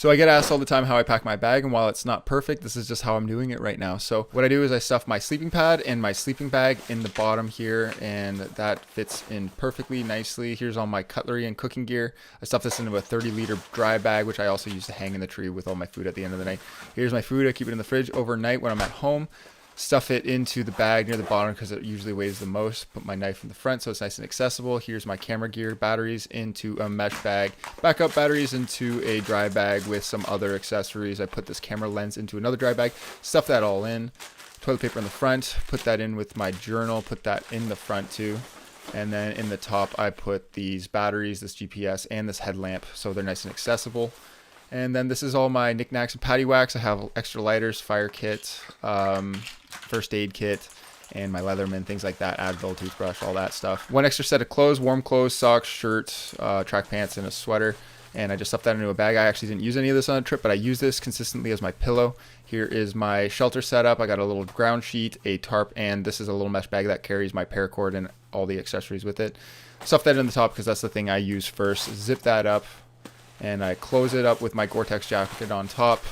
So I get asked all the time how I pack my bag, and while it's not perfect, this is just how I'm doing it right now. So what I do is I stuff my sleeping pad and my sleeping bag in the bottom here, and that fits in perfectly nicely. Here's all my cutlery and cooking gear. I stuff this into a 30-liter dry bag, which I also use to hang in the tree with all my food at the end of the night. Here's my food. I keep it in the fridge overnight when I'm at home. Stuff it into the bag near the bottom because it usually weighs the most. Put my knife in the front so it's nice and accessible. Here's my camera gear, batteries into a mesh bag, backup batteries into a dry bag with some other accessories. I put this camera lens into another dry bag, stuff that all in. Toilet paper in the front, put that in with my journal, put that in the front too. And then in the top I put these batteries, this GPS, and this headlamp so they're nice and accessible. And then this is all my knickknacks and patty wax. I have extra lighters, fire kit, first aid kit, and my Leatherman, things like that, Advil, toothbrush, all that stuff. One extra set of clothes, warm clothes, socks, shirt, track pants, and a sweater. And I just stuffed that into a bag. I actually didn't use any of this on a trip, but I use this consistently as my pillow. Here is my shelter setup. I got a little ground sheet, a tarp, and this is a little mesh bag that carries my paracord and all the accessories with it. Stuff that in the top because that's the thing I use first. Zip that up, and I close it up with my Gore-Tex jacket on top,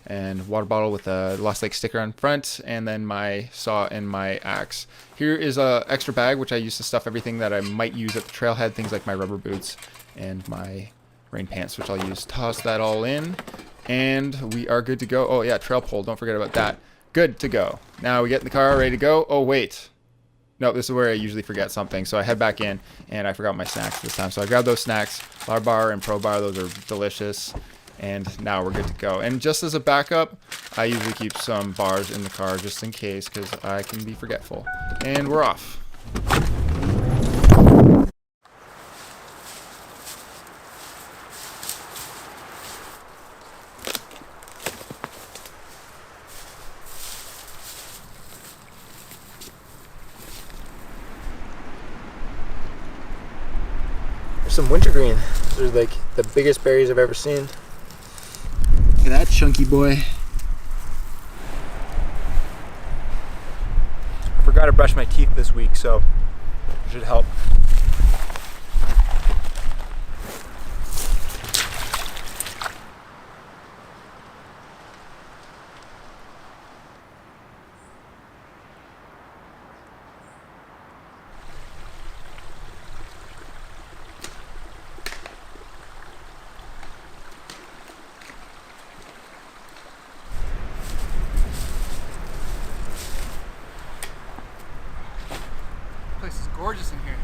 and water bottle with a Lost Lake sticker on front, and then my saw and my axe. Here is a extra bag which I use to stuff everything that I might use at the trailhead, things like my rubber boots and my rain pants, which I'll use. Toss that all in, and we are good to go. Oh yeah, trail pole, don't forget about that. Good to go. Now we get in the car, ready to go. Oh wait. No, this is where I usually forget something. So I head back in, and I forgot my snacks this time. So I grabbed those snacks, Lar Bar and Pro Bar. Those are delicious. And now we're good to go. And just as a backup, I usually keep some bars in the car just in case, because I can be forgetful. And we're off. Some wintergreen. Those are like the biggest berries I've ever seen. Look at that chunky boy. I forgot to brush my teeth this week, so it should help. This is gorgeous in here.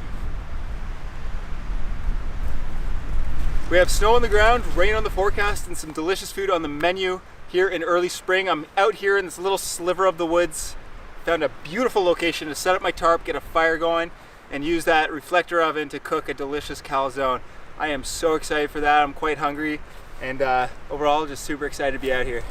We have snow on the ground, rain on the forecast, and some delicious food on the menu here in early spring. I'm out here in this little sliver of the woods. Found a beautiful location to set up my tarp, get a fire going, and use that reflector oven to cook a delicious calzone. I am so excited for that. I'm quite hungry, and overall just super excited to be out here.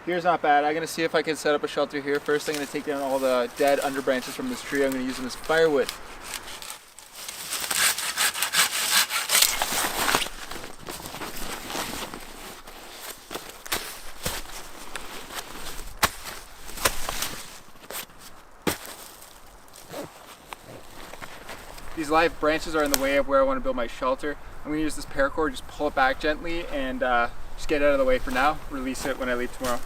Here's not bad. I'm gonna see if I can set up a shelter here. First, I'm gonna take down all the dead underbranches from this tree. I'm gonna use them as firewood. These live branches are in the way of where I want to build my shelter. I'm gonna use this paracord, just pull it back gently, and just get it out of the way for now. Release it when I leave tomorrow.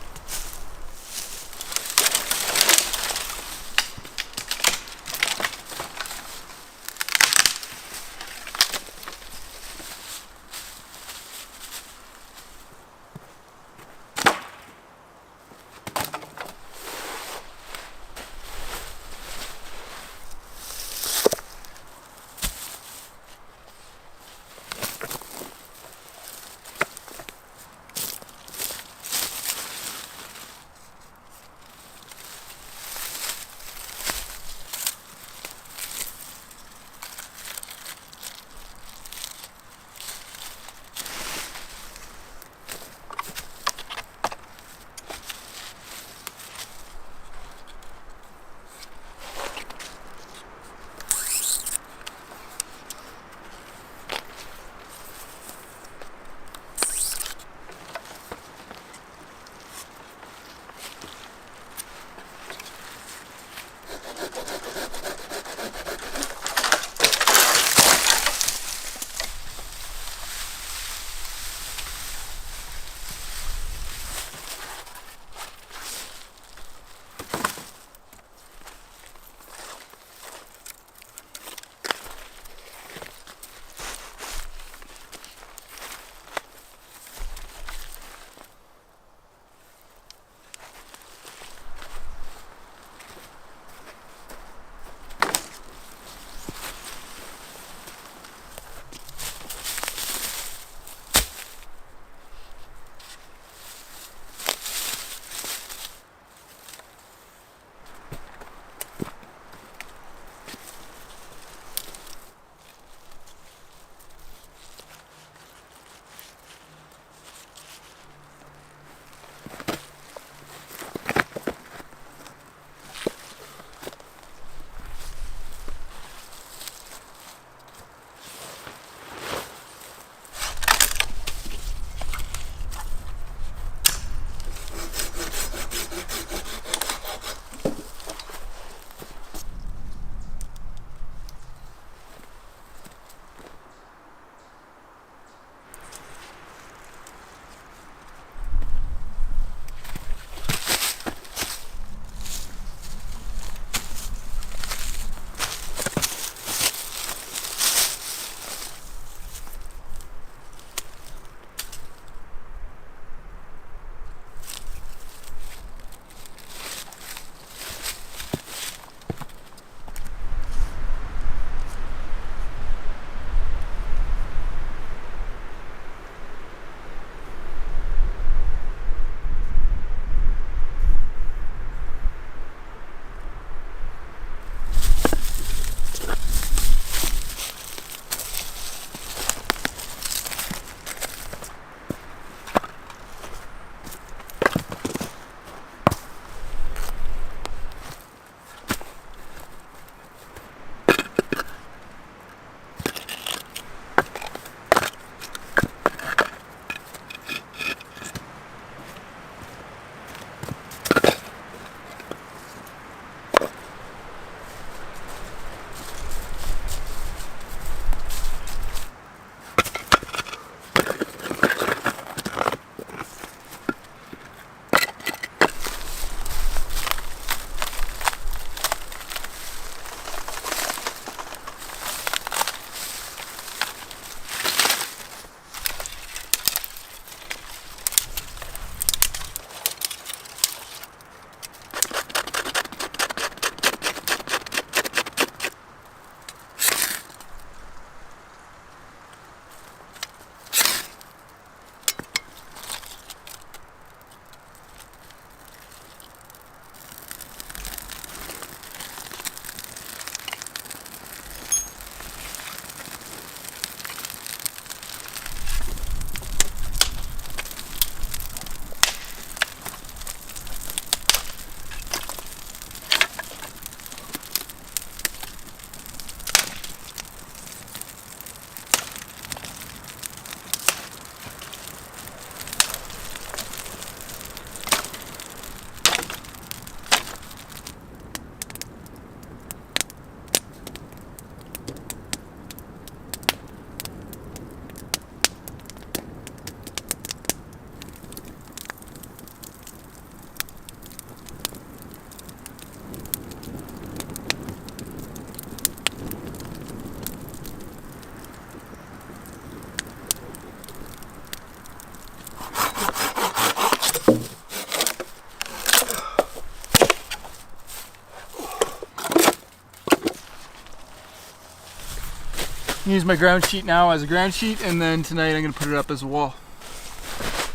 Use my ground sheet now as a ground sheet, and then tonight I'm gonna put it up as a wall.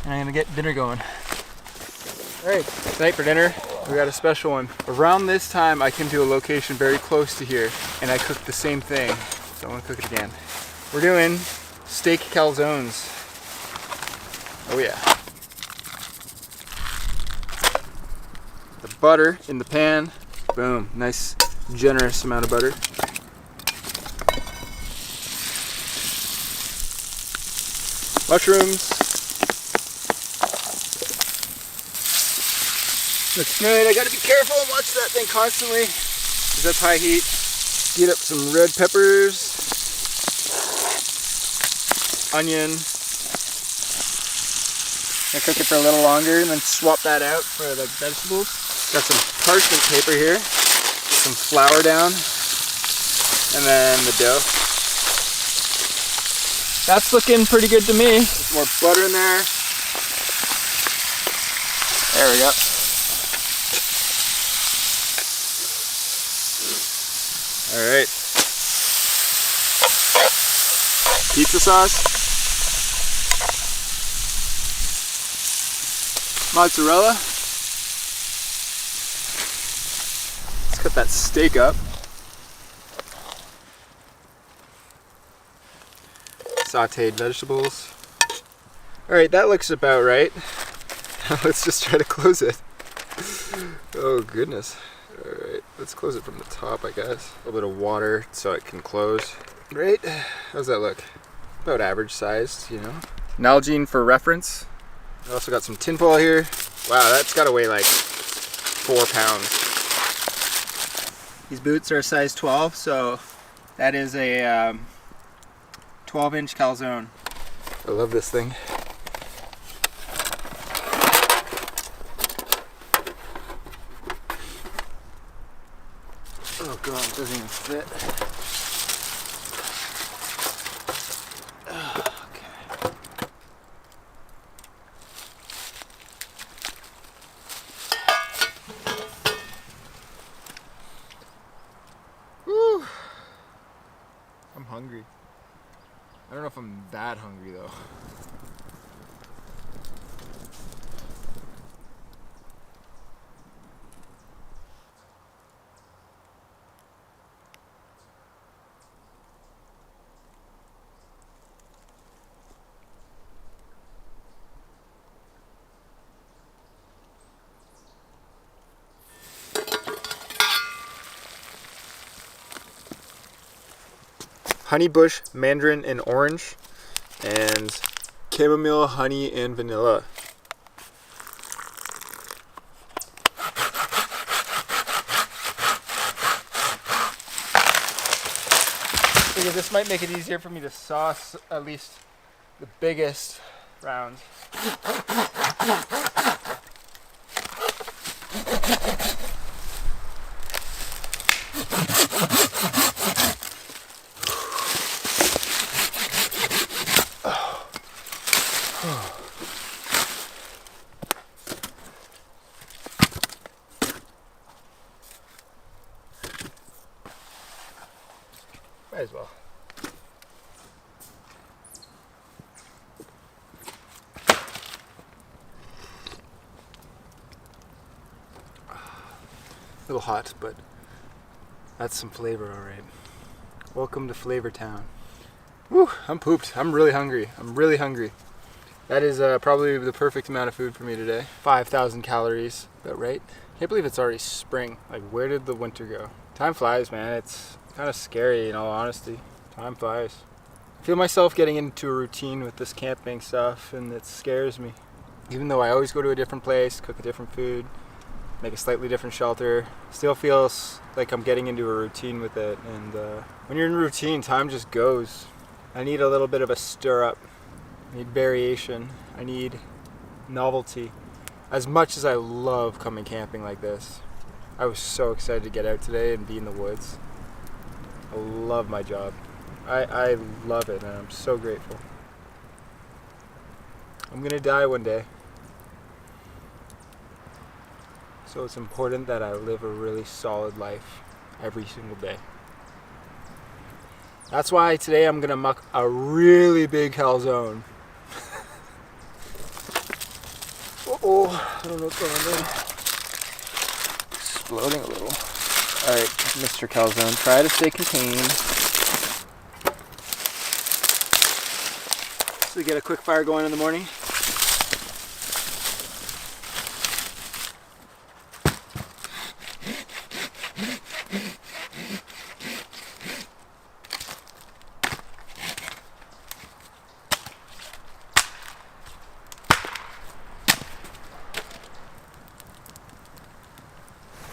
And I'm gonna get dinner going. All right, tonight for dinner, we got a special one. Around this time, I came to a location very close to here, and I cooked the same thing. So I wanna cook it again. We're doing steak calzones. Oh yeah. The butter in the pan. Boom, nice generous amount of butter. Mushrooms. Looks good. I gotta be careful and watch that thing constantly, because that's high heat. Heat up some red peppers, onion. I cook it for a little longer and then swap that out for the vegetables. Got some parchment paper here. Get some flour down, and then the dough. That's looking pretty good to me. Some more butter in there. There we go. All right. Pizza sauce. Mozzarella. Let's cut that steak up. Sauteed vegetables. All right, that looks about right. Let's just try to close it. Oh goodness. All right, let's close it from the top, I guess. A little bit of water so it can close. Right, how's that look? About average sized, you know. Nalgene for reference. I also got some tinfoil here. Wow, that's gotta weigh like 4 pounds. These boots are a size 12, so that is a 12-inch calzone. I love this thing. Oh god, it doesn't even fit. Okay. Woo! I'm hungry. I don't know if I'm that hungry though. Honeybush, mandarin, and orange, and chamomile, honey, and vanilla. Because this might make it easier for me to sauce at least the biggest rounds. Might as well. A little hot, but that's some flavor, all right. Welcome to Flavor Town. Woo, I'm pooped. I'm really hungry. That is probably the perfect amount of food for me today. 5,000 calories, about right. Can't believe it's already spring. Like, where did the winter go? Time flies, man. It's kind of scary, in all honesty. Time flies. I feel myself getting into a routine with this camping stuff, and it scares me. Even though I always go to a different place, cook a different food, make a slightly different shelter, still feels like I'm getting into a routine with it. And when you're in routine, time just goes. I need a little bit of a stir up. I need variation. I need novelty. As much as I love coming camping like this, I was so excited to get out today and be in the woods. I love my job. I love it, and I'm so grateful. I'm gonna die one day. So it's important that I live a really solid life every single day. That's why today I'm gonna muck a really big calzone. Uh-oh, I don't know what's going on there. Exploding a little. Alright, Mr. Calzone, try to stay contained. So we get a quick fire going in the morning.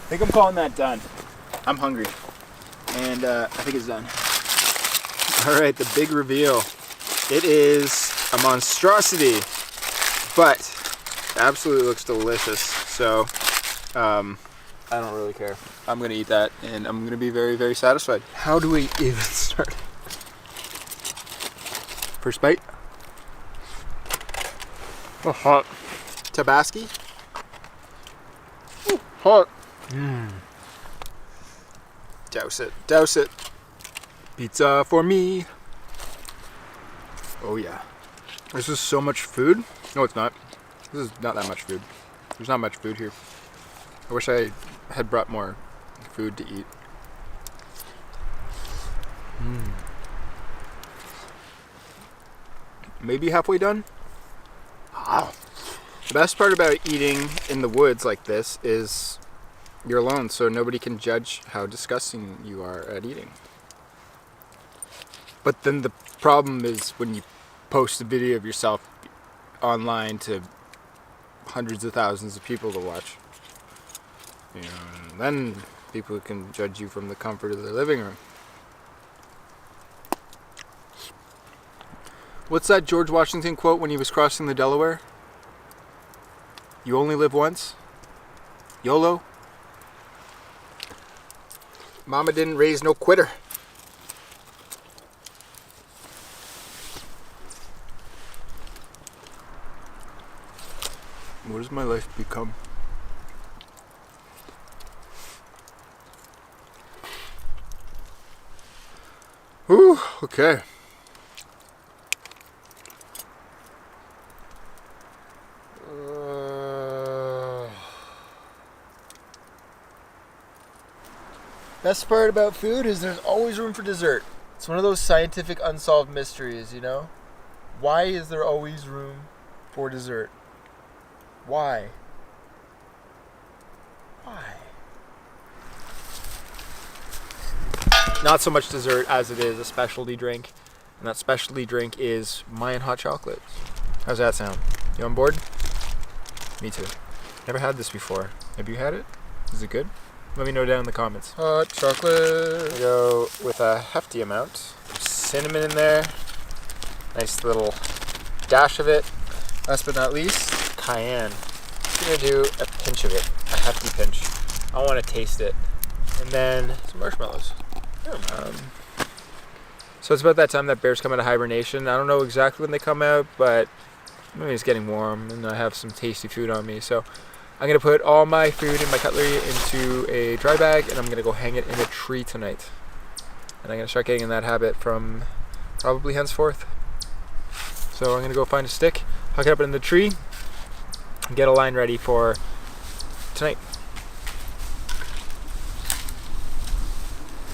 I think I'm calling that done. I'm hungry. And I think it's done. Alright, the big reveal. It is a monstrosity, but it absolutely looks delicious. So, I don't really care. I'm gonna eat that and I'm gonna be very, very satisfied. How do we even start? First bite. Oh, hot. Tabasco. Ooh, hot. Douse it, douse it. Pizza for me. Oh yeah. This is so much food. No, it's not. This is not that much food. There's not much food here. I wish I had brought more food to eat. Maybe halfway done. Wow. The best part about eating in the woods like this is you're alone, so nobody can judge how disgusting you are at eating. But then the problem is when you post a video of yourself online to hundreds of thousands of people to watch. You know, and then people can judge you from the comfort of their living room. What's that George Washington quote when he was crossing the Delaware? You only live once? YOLO? Mama didn't raise no quitter. What has my life become? Whew, okay. Best part about food is there's always room for dessert. It's one of those scientific unsolved mysteries, you know? Why is there always room for dessert? Why? Why? Not so much dessert as it is a specialty drink. And that specialty drink is Mayan hot chocolate. How's that sound? You on board? Me too. Never had this before. Have you had it? Is it good? Let me know down in the comments. Hot chocolate. Go with a hefty amount. Cinnamon in there. Nice little dash of it. Last but not least, cayenne. I'm gonna do a pinch of it. A hefty pinch. I want to taste it. And then some marshmallows. So it's about that time that bears come out of hibernation. I don't know exactly when they come out, but maybe it's getting warm and I have some tasty food on me. So I'm going to put all my food and my cutlery into a dry bag and I'm going to go hang it in a tree tonight. And I'm going to start getting in that habit from probably henceforth. So I'm going to go find a stick, hook it up in the tree, and get a line ready for tonight.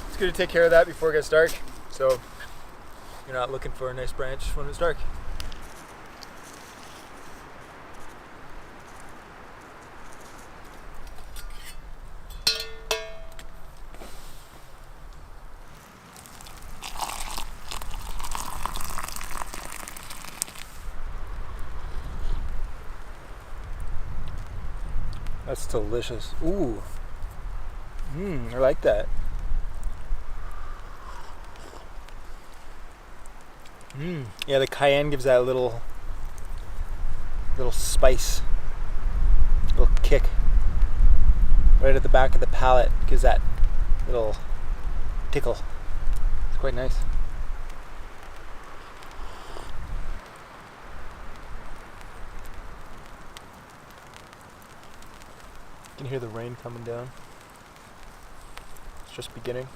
It's good to take care of that before it gets dark. So you're not looking for a nice branch when it's dark. That's delicious. Ooh. I like that. Yeah, the cayenne gives that little spice, little kick right at the back of the palate. Gives that little tickle. It's quite nice. You can hear the rain coming down. It's just beginning.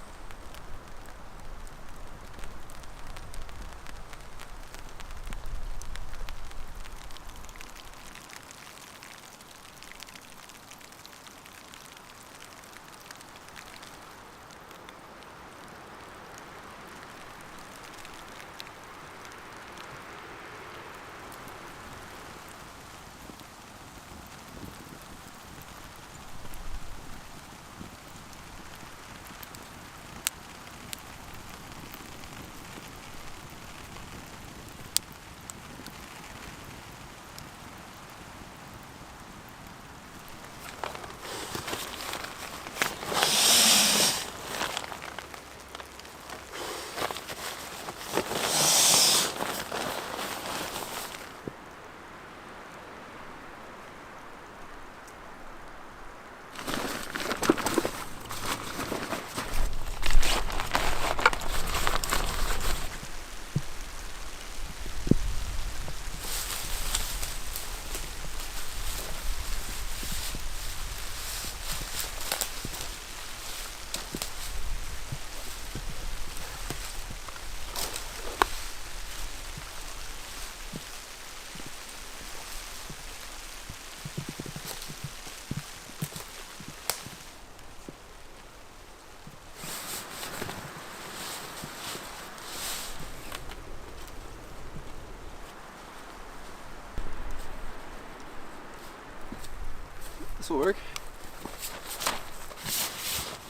will work.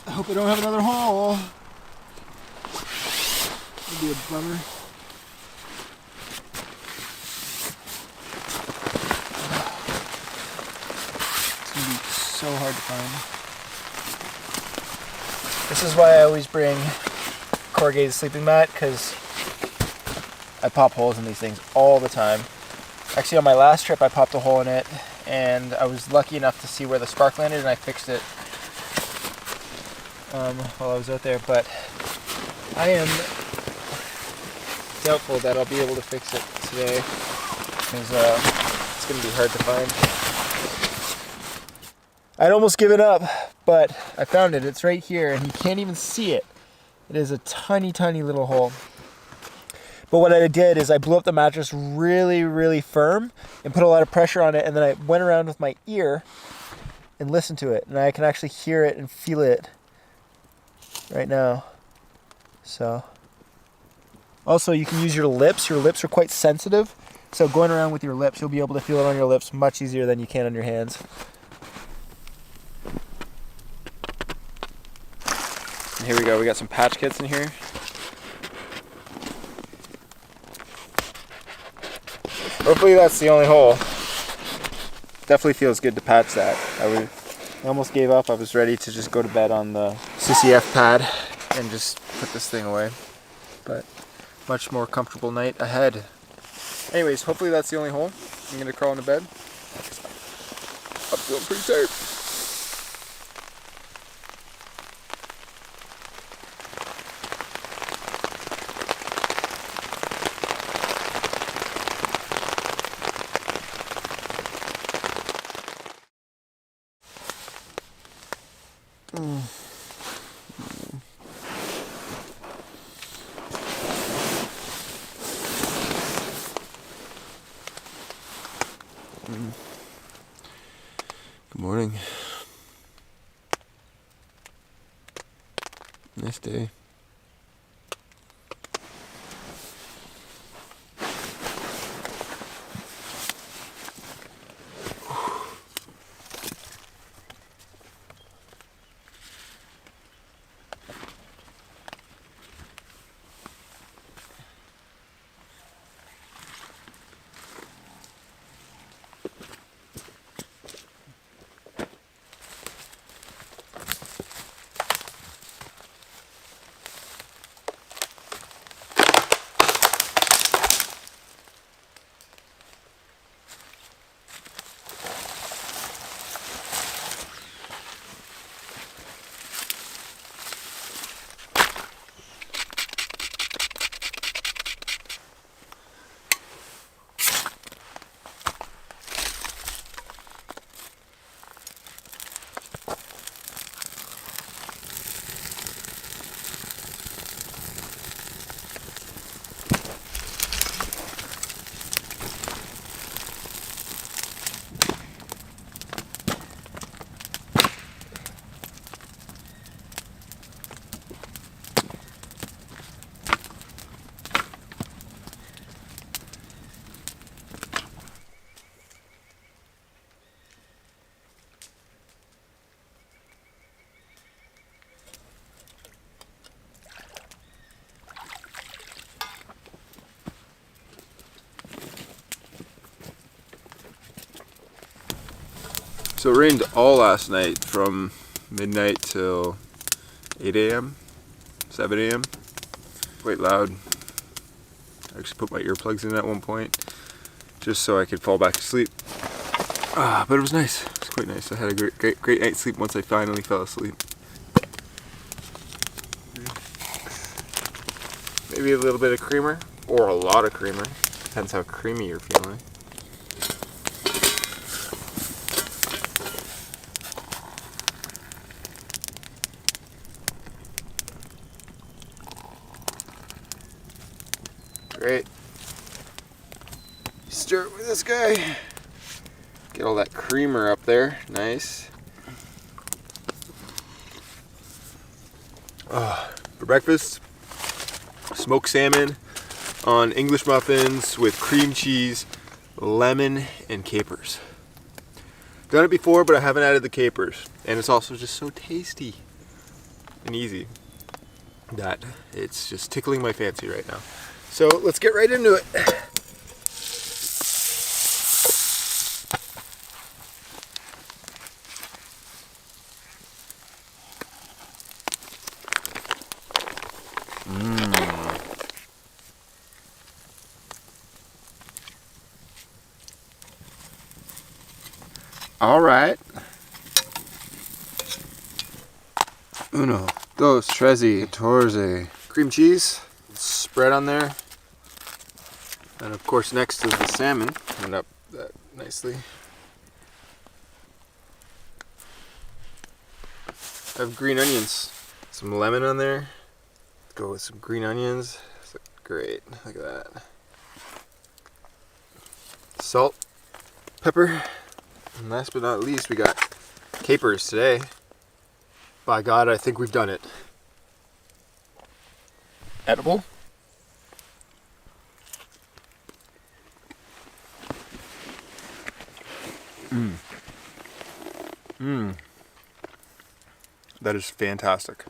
I hope I don't have another hole. That'd be a bummer. It's gonna be so hard to find. This is why I always bring corrugated sleeping mat, because I pop holes in these things all the time. Actually, on my last trip I popped a hole in it, and I was lucky enough to see where the spark landed, and I fixed it while I was out there. But I am doubtful that I'll be able to fix it today, because it's going to be hard to find. I'd almost given up, but I found it. It's right here, and you can't even see it. It is a tiny, tiny little hole. But what I did is I blew up the mattress really, really firm and put a lot of pressure on it, and then I went around with my ear and listened to it, and I can actually hear it and feel it right now. So, also you can use your lips. Your lips are quite sensitive, so going around with your lips, you'll be able to feel it on your lips much easier than you can on your hands. And here we go, we got some patch kits in here. Hopefully that's the only hole. Definitely feels good to patch that. I almost gave up. I was ready to just go to bed on the CCF pad and just put this thing away. But much more comfortable night ahead. Anyways, hopefully that's the only hole. I'm gonna crawl into bed. I'm feeling pretty tired. Good morning. Nice day. So it rained all last night from midnight till 8 a.m., 7 a.m. Quite loud. I actually put my earplugs in at one point just so I could fall back to sleep. But it was nice. It was quite nice. I had a great night's sleep once I finally fell asleep. Maybe a little bit of creamer or a lot of creamer. Depends how creamy you're feeling. Great. Start with this guy. Get all that creamer up there. Nice. For breakfast, smoked salmon on English muffins with cream cheese, lemon, and capers. Done it before, but I haven't added the capers. And it's also just so tasty and easy that it's just tickling my fancy right now. So let's get right into it. All right. Uno, dos, tres, catorce. Cream cheese, spread on there. And of course next is the salmon. End up that nicely. I have green onions. Some lemon on there. Let's go with some green onions. That's great, look at that. Salt, pepper. And last but not least, we got capers today. By God, I think we've done it. Edible. That is fantastic.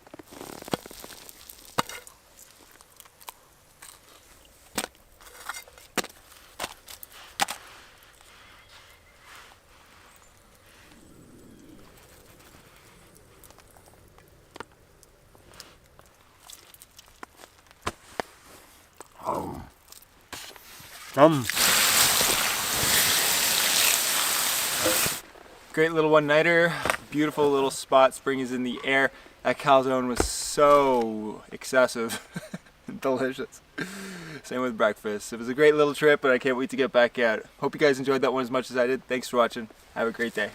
Great little one-nighter, beautiful little spot. Spring is in the air. That calzone was so excessive, delicious. Same with breakfast. It was a great little trip, but I can't wait to get back out. Hope you guys enjoyed that one as much as I did. Thanks for watching. Have a great day.